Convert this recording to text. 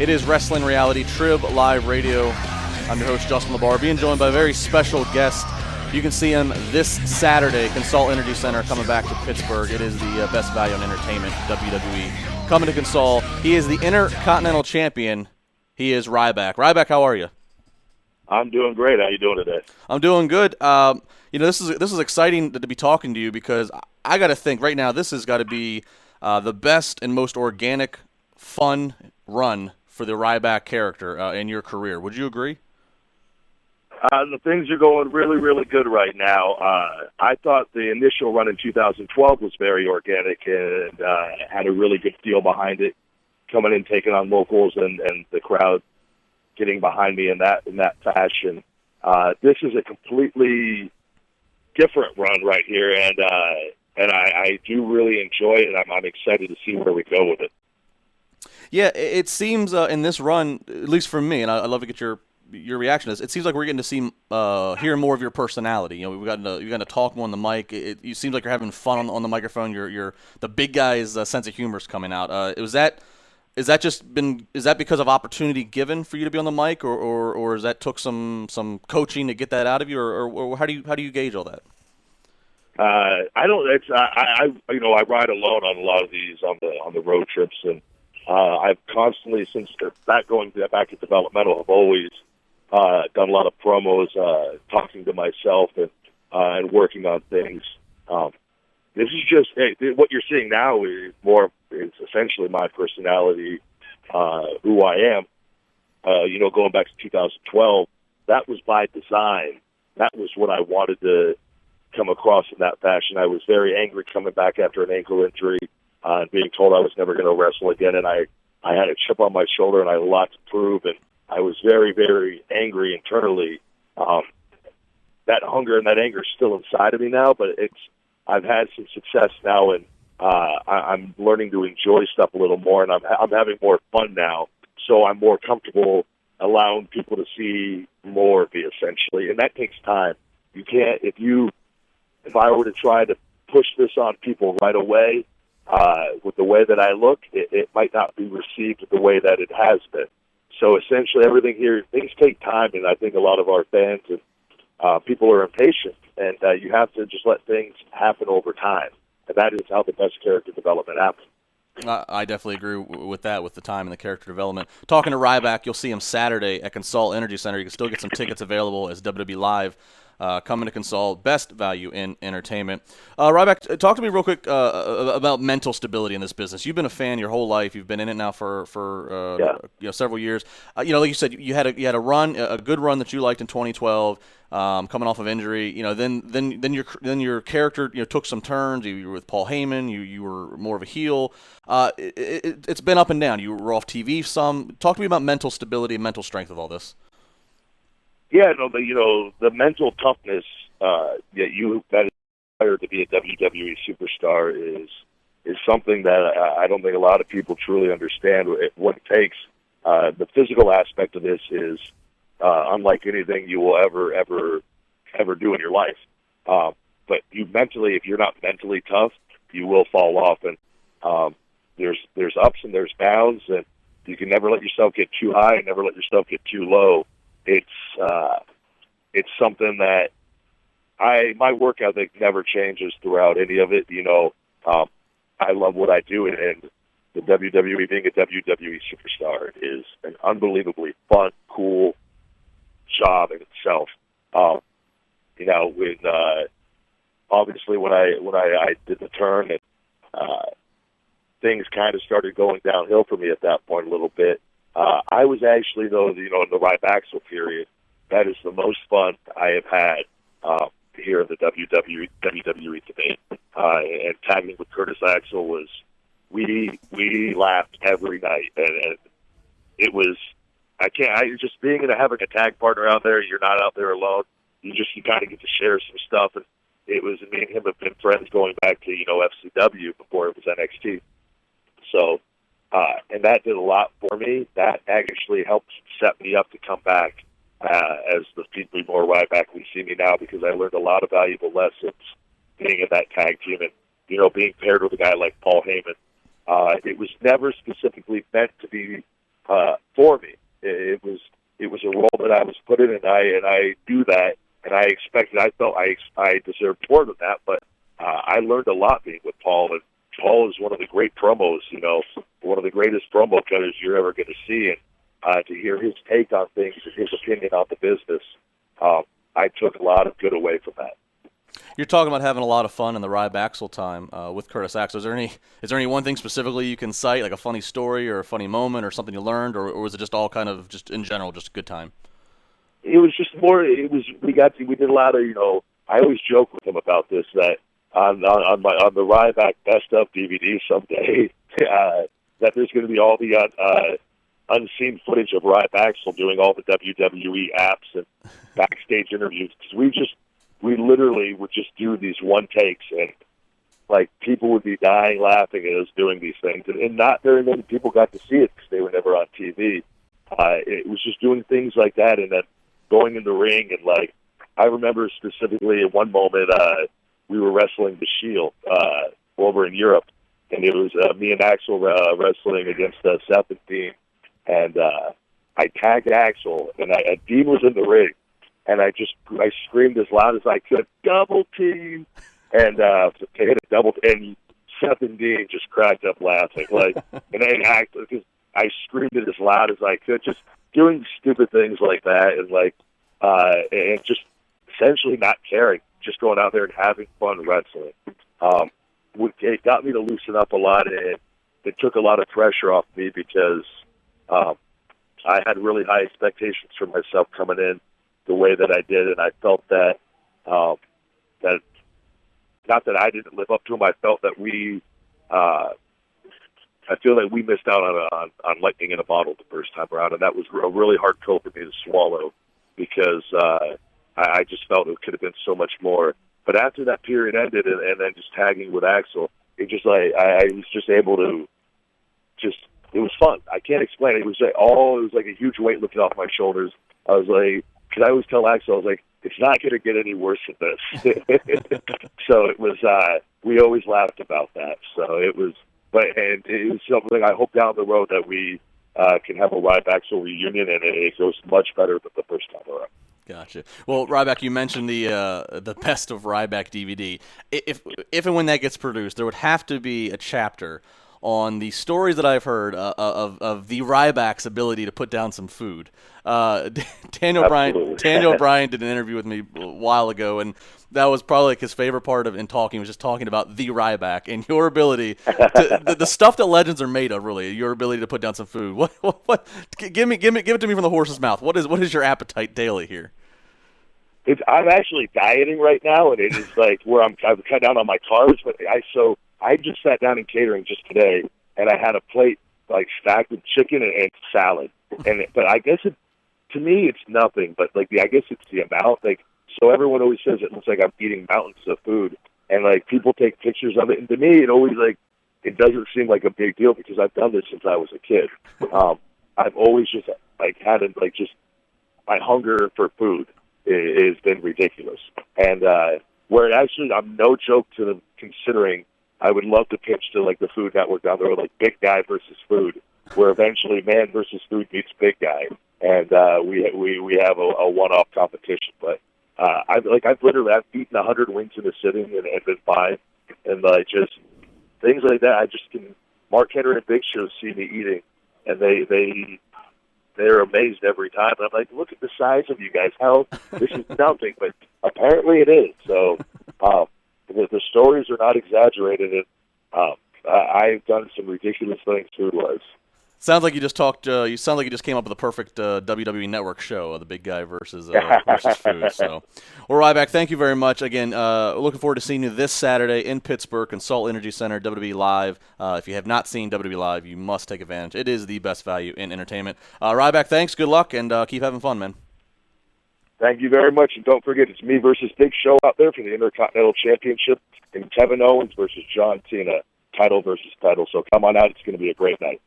It is Wrestling Reality Trib Live Radio. I'm your host, Justin LaBar, being joined by a very special guest. You can see him this Saturday, Consol Energy Center, coming back to Pittsburgh. It is the best value on entertainment, WWE. Coming to Consol. He is the Intercontinental Champion. He is Ryback. Ryback, how are you? I'm doing great. How you doing today? I'm doing good. This is exciting to be talking to you because I got to think right now this has got to be the best and most organic, fun run for the Ryback character in your career. Would you agree? The things are going really, really good right now. I thought the initial run in 2012 was very organic and had a really good feel behind it, coming in, taking on locals, and the crowd getting behind me in that fashion. This is a completely different run right here, and I do really enjoy it, and I'm excited to see where we go with it. Yeah, it seems in this run, at least for me, and I'd love to get your reaction to this. It seems like we're getting to see hear more of your personality. You know, you're getting to talk more on the mic. It seems like you're having fun on the microphone. You're the big guy's sense of humor is coming out. Is that because of opportunity given for you to be on the mic, or is that took some coaching to get that out of you, or how do you gauge all that? I don't. I ride alone on a lot of these on the road trips, and I've constantly, since going back to developmental, have always done a lot of promos, talking to myself and working on things. This is just what you're seeing now is it's essentially my personality, who I am. Going back to 2012, that was by design. That was what I wanted to come across in that fashion. I was very angry coming back after an ankle injury, and being told I was never going to wrestle again, and I had a chip on my shoulder, and I had a lot to prove, and I was very, very angry internally. That hunger and that anger is still inside of me now, but I've had some success now, and I'm learning to enjoy stuff a little more, and I'm having more fun now, so I'm more comfortable allowing people to see more of me, essentially, and that takes time. You can't, if I were to try to push this on people right away, with the way that I look, it might not be received the way that it has been. So essentially everything here, things take time, and I think a lot of our fans and people are impatient, and you have to just let things happen over time. And that is how the best character development happens. I definitely agree with that, with the time and the character development. Talking to Ryback, you'll see him Saturday at Consol Energy Center. You can still get some tickets available as WWE Live. Coming to Consol, best value in entertainment. Ryback, talk to me real quick about mental stability in this business. You've been a fan your whole life. You've been in it now for several years. Like you said, you had a run, a good run that you liked in 2012. Coming off of injury, then your character took some turns. You were with Paul Heyman. You were more of a heel. It's been up and down. You were off TV some. Talk to me about mental stability and mental strength of all this. Yeah, the mental toughness that is required to be a WWE superstar is something that I don't think a lot of people truly understand what it takes. The physical aspect of this is unlike anything you will ever do in your life. But if you're not mentally tough, you will fall off. And there's ups and there's downs, and you can never let yourself get too high and never let yourself get too low. It's something that my work ethic never changes throughout any of it. I love what I do, and the WWE, being a WWE superstar, is an unbelievably fun, cool job in itself. Obviously when I did the turn, and things kind of started going downhill for me at that point a little bit. I was actually, though, in the Ryback period, that is the most fun I have had here in the WWE today. And tagging with Curtis Axel was, we laughed every night, and it was, just having a tag partner out there, you're not out there alone. You kind of get to share some stuff, and it was, me and him have been friends going back to, FCW before it was NXT. So, and that did a lot for me. That actually helped set me up to come back as the people more Ryback we see me now, because I learned a lot of valuable lessons being in that tag team and, being paired with a guy like Paul Heyman. It was never specifically meant to be for me. It was a role that I was put in, and I do that, and I expected. I felt I deserved more than that, but I learned a lot being with Paul. And Paul is one of the great promos, one of the greatest promo cutters you're ever going to see, and to hear his take on things and his opinion on the business, I took a lot of good away from that. You're talking about having a lot of fun in the Ryback time with Curtis Axel. Is there any one thing specifically you can cite, like a funny story or a funny moment or something you learned, or was it just all kind of just in general just a good time? It was just more. We did a lot of I always joke with him about this, that on the Ryback Best Of DVD someday that there's going to be all the unseen footage of Ryback doing all the WWE apps and backstage interviews, because we literally would just do these one takes, and like people would be dying laughing at us doing these things, and not very many people got to see it because they were never on TV. It was just doing things like that, and then going in the ring, and like I remember specifically at one moment we were wrestling the Shield over in Europe, and it was me and Axel wrestling against Seth and Dean, and I tagged Axel, and Dean was in the ring. And I screamed as loud as I could, "Double team!" And to hit a double, and Seth and Dean just cracked up laughing. I screamed it as loud as I could, just doing stupid things like that, and just essentially not caring, just going out there and having fun wrestling. It got me to loosen up a lot, and it took a lot of pressure off me because I had really high expectations for myself coming in the way that I did, and I felt that that not that I didn't live up to them. I felt that I feel like we missed out on lightning in a bottle the first time around, and that was a really hard pill for me to swallow because I just felt it could have been so much more. But after that period ended, and then just tagging with Axel, it just I was just able to it was fun. I can't explain it. It was like a huge weight lifted off my shoulders. I was like. Because I always tell Axel, I was like, it's not going to get any worse than this. So it was, we always laughed about that. So it was something I hope down the road that we can have a Ryback reunion, and it goes much better than the first time around. Gotcha. Well, Ryback, you mentioned the Best of Ryback DVD. If and when that gets produced, there would have to be a chapter on the stories that I've heard of the Ryback's ability to put down some food. Daniel Bryan did an interview with me a while ago, and that was probably like his favorite part in talking, was just talking about the Ryback and your ability to the stuff that legends are made of. Really, your ability to put down some food. What? Give it to me from the horse's mouth. What is your appetite daily here? I'm actually dieting right now, and it is like where I've cut down on my carbs. But I just sat down in catering just today, and I had a plate like stacked with chicken and salad. But I guess to me it's nothing. But I guess it's the amount. So everyone always says it looks like I'm eating mountains of food, and people take pictures of it. And to me, it always it doesn't seem like a big deal because I've done this since I was a kid. I've always just had my hunger for food has been ridiculous, and where actually I'm no joke to them considering. I would love to pitch to the Food Network down the road, big guy versus food, where eventually man versus food meets big guy, and we have a one-off competition. But I've eaten 100 wings in a sitting and been fine, and just things like that. I just can. Mark Henry and Big Show see me eating, and they're amazed every time. And I'm like, look at the size of you guys. How this is nothing, but apparently it is. So. The stories are not exaggerated, and I've done some ridiculous things food-wise. Sounds like you just talked. You sound like you just came up with a perfect WWE Network show, the big guy versus food. So, well, Ryback, thank you very much. Again, looking forward to seeing you this Saturday in Pittsburgh, Consult Energy Center, WWE Live. If you have not seen WWE Live, you must take advantage. It is the best value in entertainment. Ryback, thanks. Good luck, and keep having fun, man. Thank you very much, and don't forget, it's me versus Big Show out there for the Intercontinental Championship, and Kevin Owens versus John Cena, title versus title. So come on out. It's going to be a great night.